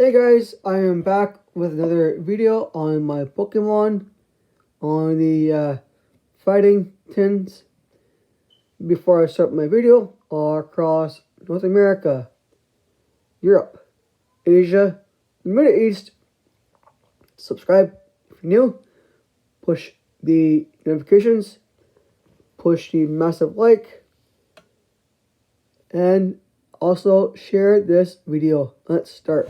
Hey guys, I am back with another video on my Pokemon on the fighting tins. Before I start my video, across North America, Europe, Asia, the Middle East, subscribe if you're new, push the notifications, push the massive like, and also share this video. Let's start.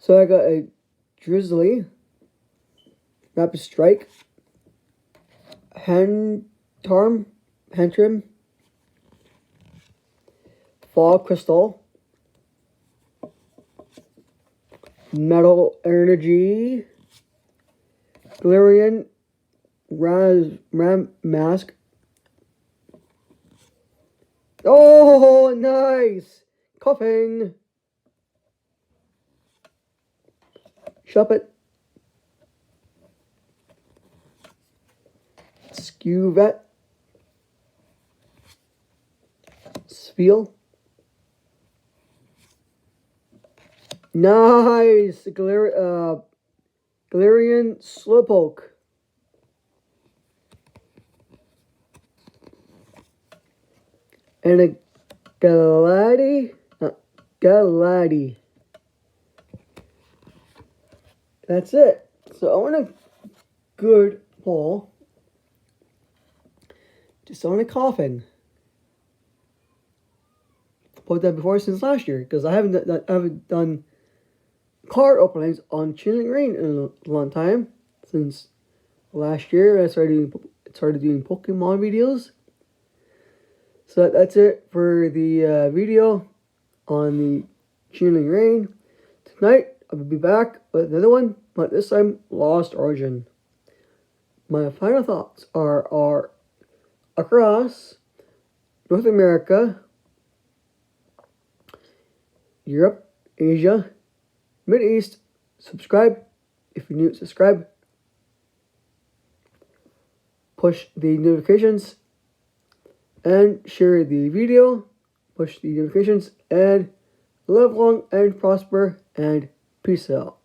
So I got a Drizzly, Rapid Strike, Hantrim, Fall Crystal, Metal Energy, Galarian, Ram Mask. Oh, nice! Coughing. Shuppet, Scuvet, Spiel. Nice! Galarian Slowpoke. And a Galadi. That's it. So I want a good pull. Just on a coughing. Put that before since last year because I haven't done card openings on Chilling Rain in a long time. Since last year I started doing Pokemon videos. So that's it for the video on the Chilling Rain. Tonight I will be back with another one, but this time Lost Origin. My final thoughts are across North America, Europe, Asia, Middle East. Subscribe if you're new. Subscribe. Push the notifications and share the video. Push the notifications and live long and prosper and peace out.